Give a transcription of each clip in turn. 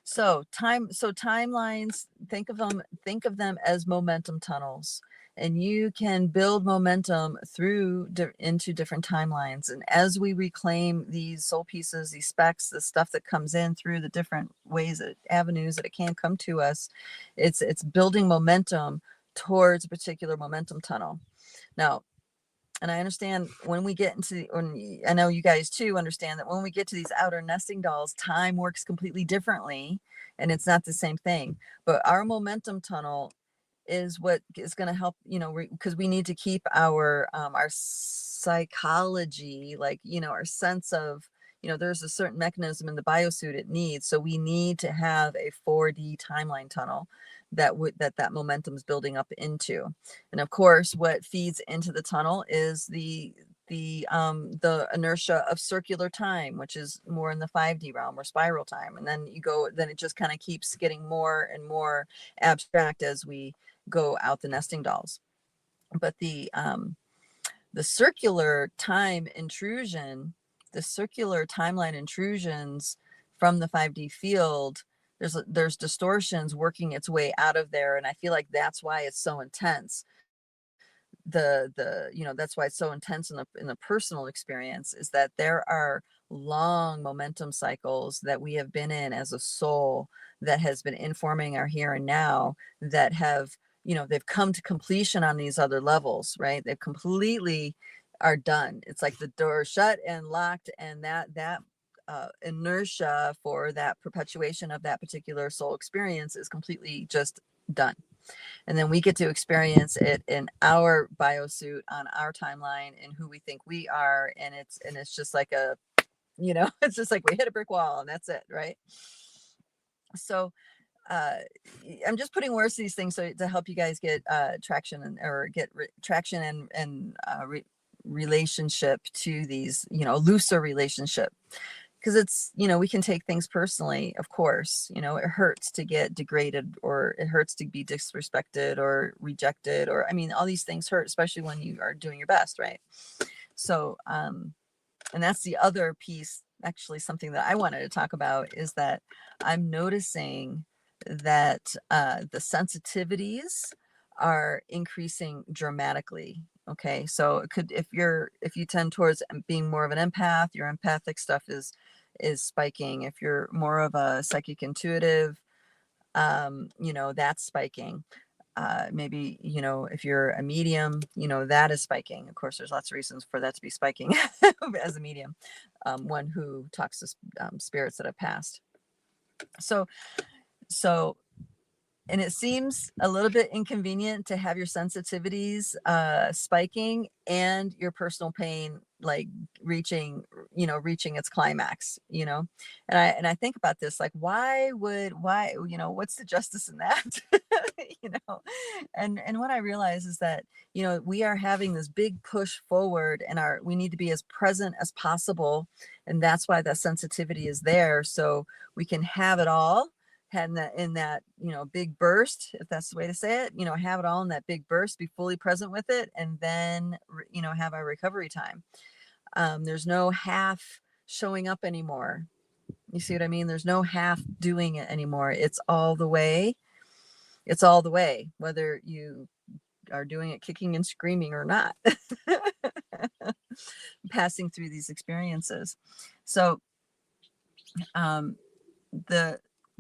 So timelines, think of them as momentum tunnels, and you can build momentum through into different timelines. And as we reclaim these soul pieces, these specs, the stuff that comes in through the different ways, that avenues that it can come to us, it's building momentum towards a particular momentum tunnel. Now, and I understand when we get into, I know you guys too understand that when we get to these outer nesting dolls, time works completely differently and it's not the same thing. But our momentum tunnel is what is going to help, because we need to keep our psychology, like, our sense of, there's a certain mechanism in the biosuit it needs. So we need to have a 4D timeline tunnel that momentum is building up into. And of course, what feeds into the tunnel is the inertia of circular time, which is more in the 5D realm, or spiral time. And then it just kind of keeps getting more and more abstract as we go out the nesting dolls. But the circular time intrusion, the circular timeline intrusions from the 5D field, there's distortions working its way out of there, and I feel like that's why it's so intense. That's why it's so intense in the personal experience, is that there are long momentum cycles that we have been in as a soul, that has been informing our here and now, that have, they've come to completion on these other levels, right? They've completely are done. It's like the door shut and locked, and that inertia for that perpetuation of that particular soul experience is completely just done. And then we get to experience it in our biosuit, on our timeline, and who we think we are. And it's just like it's just like we hit a brick wall and that's it, right? So I'm just putting words to these things so to help you guys get traction, or get traction and relationship to these, looser relationship. Because it's, we can take things personally, of course. It hurts to get degraded, or it hurts to be disrespected or rejected, or, all these things hurt, especially when you are doing your best, right? So, and that's the other piece, actually, something that I wanted to talk about, is that I'm noticing that the sensitivities are increasing dramatically. Okay, so it could, if you tend towards being more of an empath, your empathic stuff is spiking. If you're more of a psychic intuitive, that's spiking. Maybe, if you're a medium, that is spiking. Of course, there's lots of reasons for that to be spiking as a medium, one who talks to spirits that have passed. So and it seems a little bit inconvenient to have your sensitivities spiking and your personal pain like reaching its climax, and I think about this, like, why, what's the justice in that? And what I realize is that, we are having this big push forward, and we need to be as present as possible, and that's why that sensitivity is there, so we can have it all, in that big burst, if that's the way to say it, have it all in that big burst, be fully present with it, and then have our recovery time. There's no half showing up anymore. You see what I mean? There's no half doing it anymore. It's all the way, whether you are doing it kicking and screaming or not. Passing through these experiences. So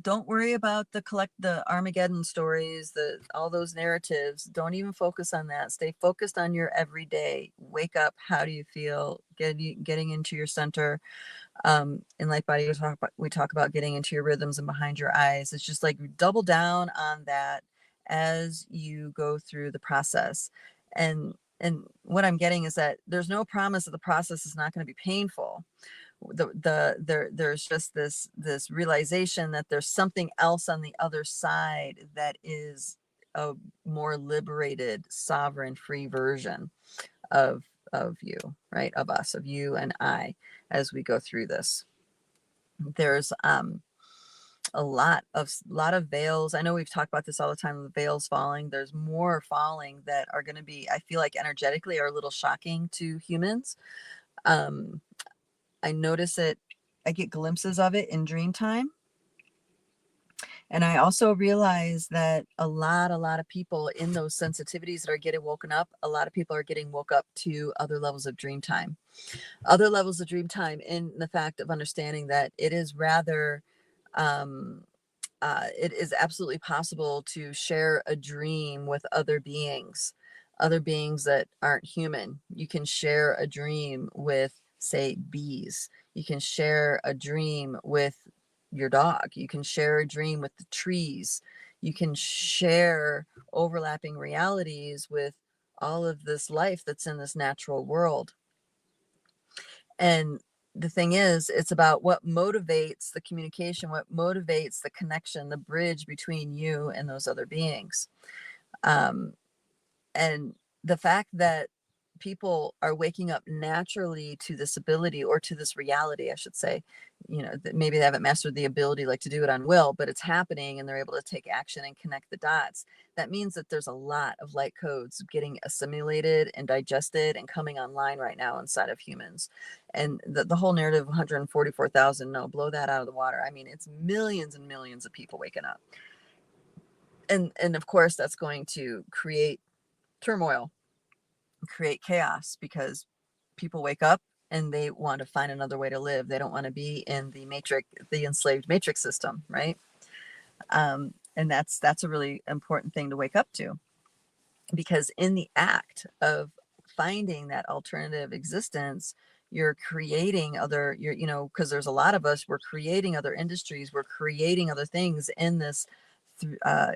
don't worry about the Armageddon stories, all those narratives. Don't even focus on that. Stay focused on your everyday. Wake up. How do you feel? Getting into your center. In Light Body, we talk about getting into your rhythms and behind your eyes. It's just like double down on that as you go through the process. And what I'm getting is that there's no promise that the process is not going to be painful. There's just this realization that there's something else on the other side that is a more liberated, sovereign, free version of you, right? Of us, of you and I, as we go through this. There's a lot of veils. I know we've talked about this all the time, the veils falling. There's more falling that are going to be, I feel like energetically, are a little shocking to humans. I notice it, I get glimpses of it in Dreamtime. And I also realize that a lot of people in those sensitivities that are getting woken up, a lot of people are getting woke up to other levels of dream time. Other levels of dream time in the fact of understanding that it is rather, um, it is absolutely possible to share a dream with other beings that aren't human. You can share a dream with, say, bees. You can share a dream with your dog. You can share a dream with the trees. You can share overlapping realities with all of this life that's in this natural world. And the thing is, it's about what motivates the communication, what motivates the connection, the bridge between you and those other beings. Um, and the fact that people are waking up naturally to this ability, or to this reality, I should say, that maybe they haven't mastered the ability like to do it on will, but it's happening and they're able to take action and connect the dots. That means that there's a lot of light codes getting assimilated and digested and coming online right now inside of humans. And the whole narrative of 144,000, no, blow that out of the water. I mean, it's millions and millions of people waking up. And of course that's going to create turmoil, create chaos, because people wake up and they want to find another way to live. They don't want to be in the enslaved matrix system, right? And that's a really important thing to wake up to, because in the act of finding that alternative existence, you're creating other, because there's a lot of us, we're creating other industries, we're creating other things in this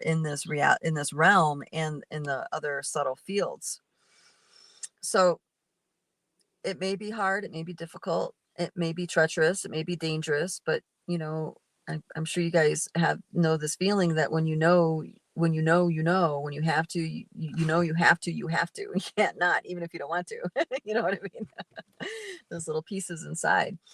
in this realm and in the other subtle fields. So it may be hard, it may be difficult, it may be treacherous, it may be dangerous, but I'm sure you guys know this feeling that when you know, when you have to, you have to, you can't not, even if you don't want to. You know what I mean? Those little pieces inside.